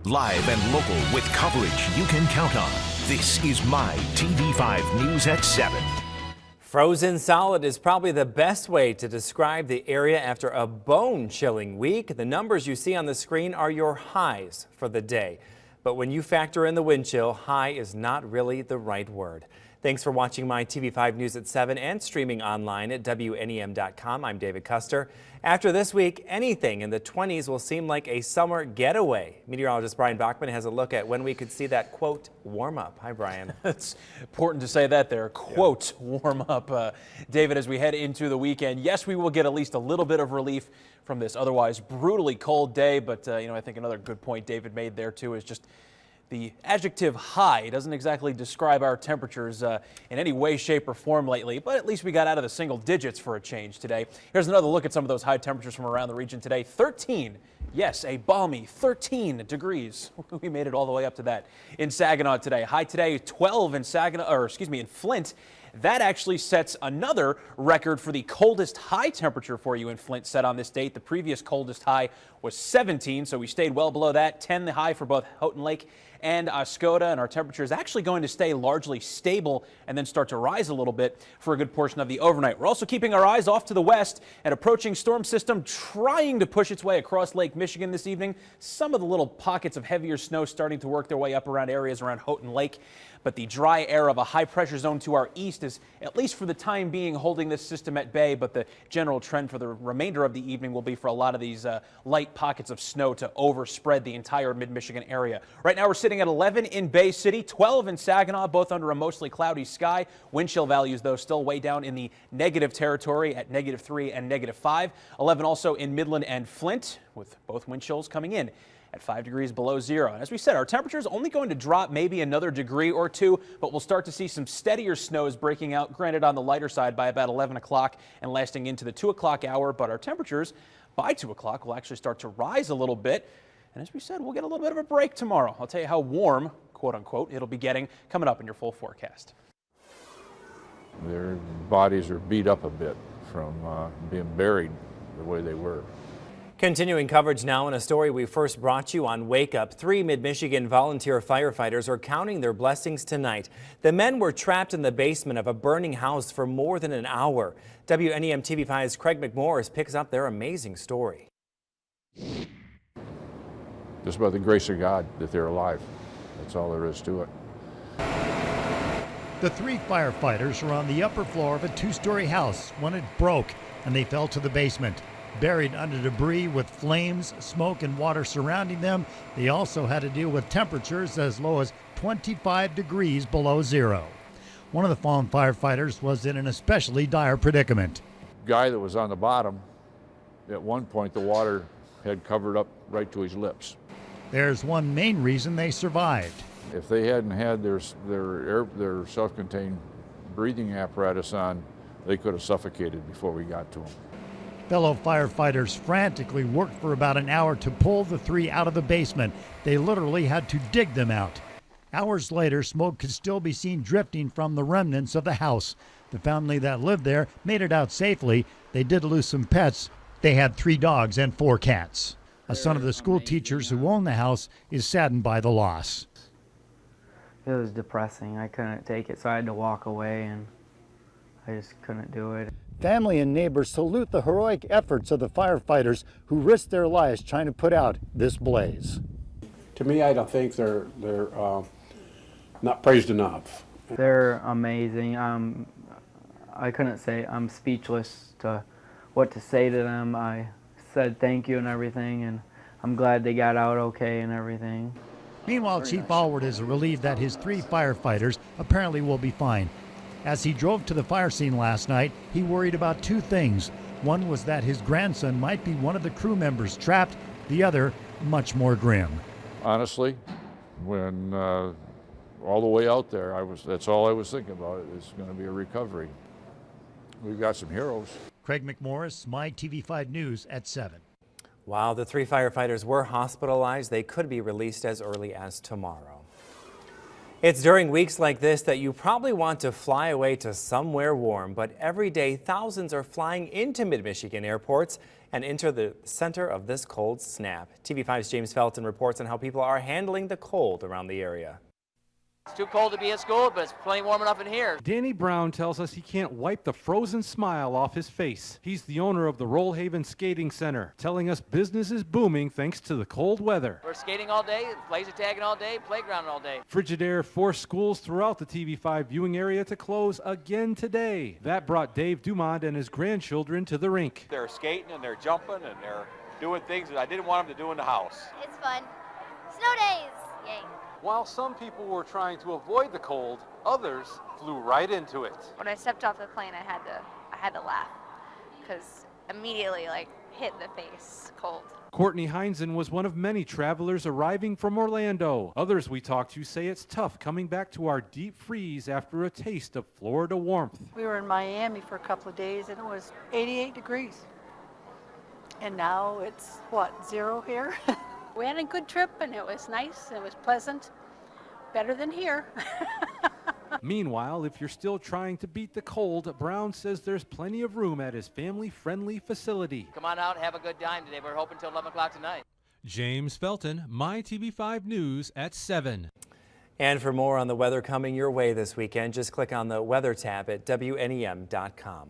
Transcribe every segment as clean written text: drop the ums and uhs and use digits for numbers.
Live and local with coverage you can count on. This is MyTV5 News at 7. Frozen solid is probably the best way to describe the area after a bone-chilling week. The numbers you see on the screen are your highs for the day. But when you factor in the wind chill, high is not really the right word. Thanks for watching MyTV5 News at 7 and streaming online at WNEM.com. I'm David Custer. After this week, anything in the 20s will seem like a summer getaway. Meteorologist Brian Bachman has a look at when we could see that, quote, warm up. Hi, Brian. It's important to say that there, quote, warm up. David, as we head into the weekend, yes, we will get at least a little bit of relief from this otherwise brutally cold day. But, I think another good point David made there, too, is just the adjective high doesn't exactly describe our temperatures in any way, shape, or form lately, but at least we got out of the single digits for a change today. Here's another look at some of those high temperatures from around the region today. 13, yes, a balmy 13 degrees. We made it all the way up to that in Saginaw today. High today, 12 in in Flint. That actually sets another record for the coldest high temperature for you in Flint set on this date. The previous coldest high was 17, so we stayed well below that. 10 the high for both Houghton Lake and Oscoda, and our temperature is actually going to stay largely stable and then start to rise a little bit for a good portion of the overnight. We're also keeping our eyes off to the west. An approaching storm system trying to push its way across Lake Michigan this evening. Some of the little pockets of heavier snow starting to work their way up around areas around Houghton Lake. But the dry air of a high pressure zone to our east is, at least for the time being, holding this system at bay. But the general trend for the remainder of the evening will be for a lot of these light pockets of snow to overspread the entire mid-Michigan area. Right now we're sitting at 11 in Bay City, 12 in Saginaw, both under a mostly cloudy sky. Wind chill values, though, still way down in the negative territory at -3 and -5. 11 also in Midland and Flint, with both wind chills coming in at 5 degrees below zero. And as we said, our temperature is only going to drop maybe another degree or two, but we'll start to see some steadier snows breaking out, granted on the lighter side by about 11 o'clock and lasting into the 2 o'clock hour. But our temperatures by 2 o'clock will actually start to rise a little bit. And as we said, we'll get a little bit of a break tomorrow. I'll tell you how warm, quote unquote, it'll be getting coming up in your full forecast. Their bodies are beat up a bit from being buried the way they were. Continuing coverage now in a story we first brought you on Wake Up. 3 mid-Michigan volunteer firefighters are counting their blessings tonight. The men were trapped in the basement of a burning house for more than an hour. WNEM-TV5's Craig McMorris picks up their amazing story. Just by the grace of God that they're alive. That's all there is to it. The 3 firefighters were on the upper floor of a 2-story house when it broke and they fell to the basement. Buried under debris with flames, smoke, and water surrounding them, they also had to deal with temperatures as low as 25 degrees below zero. One of the fallen firefighters was in an especially dire predicament. The guy that was on the bottom, at one point the water had covered up right to his lips. There's one main reason they survived. If they hadn't had their self-contained breathing apparatus on, they could have suffocated before we got to them. Fellow firefighters frantically worked for about an hour to pull the 3 out of the basement. They literally had to dig them out. Hours later, smoke could still be seen drifting from the remnants of the house. The family that lived there made it out safely. They did lose some pets. They had 3 dogs and 4 cats. A son of the school teachers who own the house is saddened by the loss. It was depressing. I couldn't take it, so I had to walk away, and I just couldn't do it. Family and neighbors salute the heroic efforts of the firefighters who risked their lives trying to put out this blaze. To me, I don't think they're not praised enough. They're amazing. I couldn't say, I'm speechless to what to say to them. I said thank you and everything, and I'm glad they got out okay and everything. Meanwhile, Chief Allward is relieved that his 3 firefighters apparently will be fine. As he drove to the fire scene last night, he worried about 2 things. One was that his grandson might be one of the crew members trapped. The other, much more grim. Honestly, when all the way out there, that's all I was thinking about. It's going to be a recovery. We've got some heroes. Craig McMorris, MyTV5 News at 7. While the 3 firefighters were hospitalized, they could be released as early as tomorrow. It's during weeks like this that you probably want to fly away to somewhere warm, but every day thousands are flying into mid-Michigan airports and enter the center of this cold snap. TV5's James Felton reports on how people are handling the cold around the area. It's too cold to be at school, but it's plenty warm enough in here. Danny Brown tells us he can't wipe the frozen smile off his face. He's the owner of the Rollhaven Skating Center, telling us business is booming thanks to the cold weather. We're skating all day, laser tagging all day, playground all day. Frigidaire forced schools throughout the TV5 viewing area to close again today. That brought Dave Dumont and his grandchildren to the rink. They're skating and they're jumping and they're doing things that I didn't want them to do in the house. It's fun. Snow days! Yay. While some people were trying to avoid the cold, others flew right into it. When I stepped off the plane, I had to laugh because immediately hit the face cold. Courtney Heinzen was one of many travelers arriving from Orlando. Others we talked to say it's tough coming back to our deep freeze after a taste of Florida warmth. We were in Miami for a couple of days and it was 88 degrees. And now it's, what, 0 here? We had a good trip and it was nice, it was pleasant, better than here. Meanwhile, if you're still trying to beat the cold, Brown says there's plenty of room at his family-friendly facility. Come on out and have a good time today. We're hoping till 11 o'clock tonight. James Felton, MyTV5 News at 7. And for more on the weather coming your way this weekend, just click on the weather tab at WNEM.com.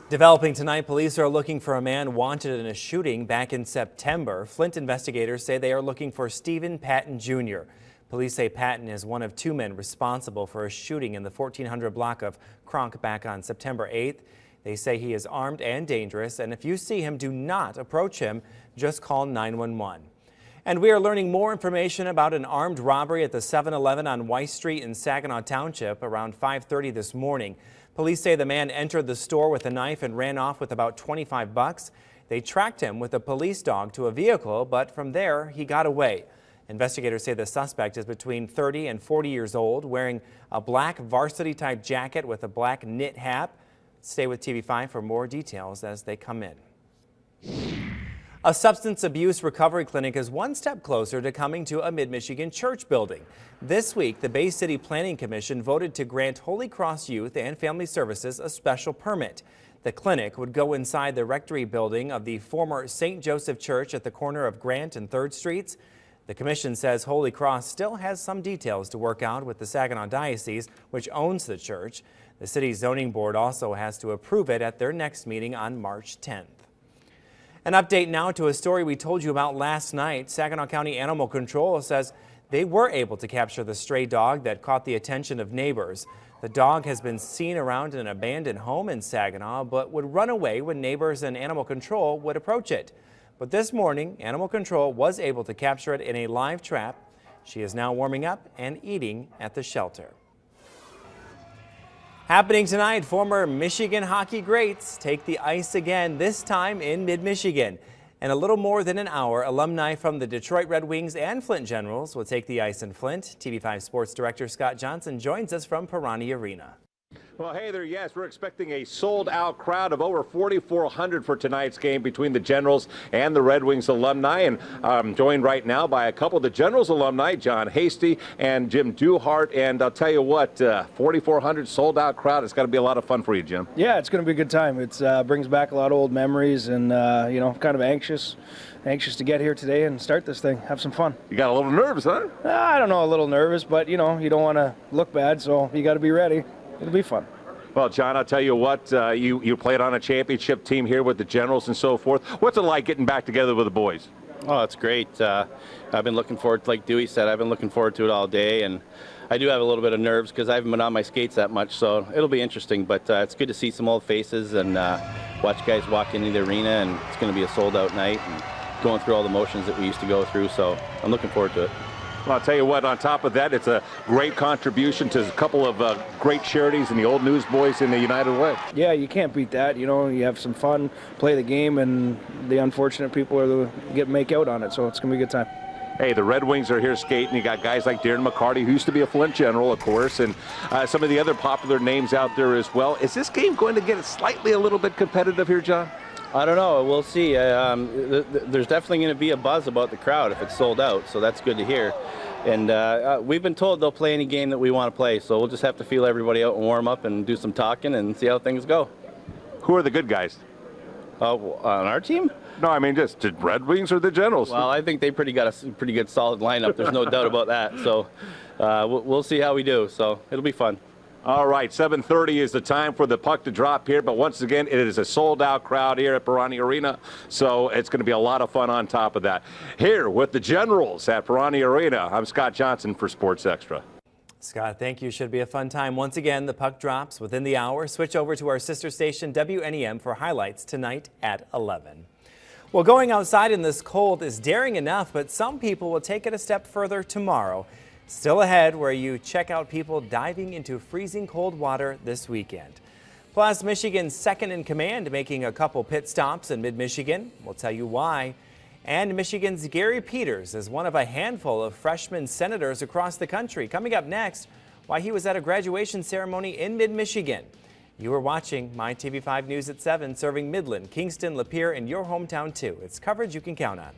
Developing tonight, police are looking for a man wanted in a shooting back in September. Flint investigators say they are looking for Stephen Patton Jr. Police say Patton is one of 2 men responsible for a shooting in the 1400 block of Kronk back on September 8th. They say he is armed and dangerous, and if you see him, do not approach him. Just call 911. And we are learning more information about an armed robbery at the 7-Eleven on Weiss Street in Saginaw Township around 5:30 this morning. Police say the man entered the store with a knife and ran off with about $25. They tracked him with a police dog to a vehicle, but from there he got away. Investigators say the suspect is between 30 and 40 years old, wearing a black varsity-type jacket with a black knit hat. Stay with TV5 for more details as they come in. A substance abuse recovery clinic is one step closer to coming to a Mid-Michigan church building. This week, the Bay City Planning Commission voted to grant Holy Cross Youth and Family Services a special permit. The clinic would go inside the rectory building of the former St. Joseph Church at the corner of Grant and 3rd Streets. The commission says Holy Cross still has some details to work out with the Saginaw Diocese, which owns the church. The city's zoning board also has to approve it at their next meeting on March 10th. An update now to a story we told you about last night. Saginaw County Animal Control says they were able to capture the stray dog that caught the attention of neighbors. The dog has been seen around an abandoned home in Saginaw, but would run away when neighbors and Animal Control would approach it. But this morning, Animal Control was able to capture it in a live trap. She is now warming up and eating at the shelter. Happening tonight, former Michigan hockey greats take the ice again, this time in mid-Michigan. In a little more than an hour, alumni from the Detroit Red Wings and Flint Generals will take the ice in Flint. TV5 Sports Director Scott Johnson joins us from Pirani Arena. Well, hey there, yes, we're expecting a sold-out crowd of over 4,400 for tonight's game between the Generals and the Red Wings alumni. And I'm joined right now by a couple of the Generals alumni, John Hasty and Jim Duhart. And I'll tell you what, 4,400 sold-out crowd. It's got to be a lot of fun for you, Jim. Yeah, it's going to be a good time. It brings back a lot of old memories, and you know, kind of anxious to get here today and start this thing, have some fun. You got a little nervous, huh? I don't know, a little nervous, but you know, you don't want to look bad, so you got to be ready. It'll be fun. Well, John, I'll tell you what, you played on a championship team here with the Generals and so forth. What's it like getting back together with the boys? Oh, it's great. I've been looking forward to, like Dewey said, I've been looking forward to it all day, and I do have a little bit of nerves because I haven't been on my skates that much, so it'll be interesting, but it's good to see some old faces and watch guys walk into the arena, and it's going to be a sold-out night and going through all the motions that we used to go through, so I'm looking forward to it. Well, I'll tell you what, on top of that, it's a great contribution to a couple of great charities and the Old Newsboys in the United Way. Yeah, you can't beat that. You know, you have some fun, play the game, and the unfortunate people are the make out on it, so it's going to be a good time. Hey, the Red Wings are here skating. You got guys like Darren McCarty, who used to be a Flint General, of course, and some of the other popular names out there as well. Is this game going to get slightly a little bit competitive here, John? I don't know. We'll see. There's definitely going to be a buzz about the crowd if it's sold out, so that's good to hear. And we've been told they'll play any game that we want to play, so we'll just have to feel everybody out and warm up and do some talking and see how things go. Who are the good guys? On our team? No, I mean just the Red Wings or the Generals. Well, I think they got a pretty good solid lineup. There's no doubt about that. So we'll see how we do. So it'll be fun. All right, 7:30 is the time for the puck to drop here, but once again, it is a sold-out crowd here at Perani Arena, so it's going to be a lot of fun on top of that. Here with the Generals at Perani Arena, I'm Scott Johnson for Sports Extra. Scott, thank you. Should be a fun time. Once again, the puck drops within the hour. Switch over to our sister station, WNEM, for highlights tonight at 11. Well, going outside in this cold is daring enough, but some people will take it a step further tomorrow. Still ahead, where you check out people diving into freezing cold water this weekend. Plus, Michigan's second in command making a couple pit stops in mid-Michigan. We'll tell you why. And Michigan's Gary Peters is one of a handful of freshman senators across the country. Coming up next, why he was at a graduation ceremony in mid-Michigan. You are watching MyTV5 News at 7, serving Midland, Kingston, Lapeer, and your hometown too. It's coverage you can count on.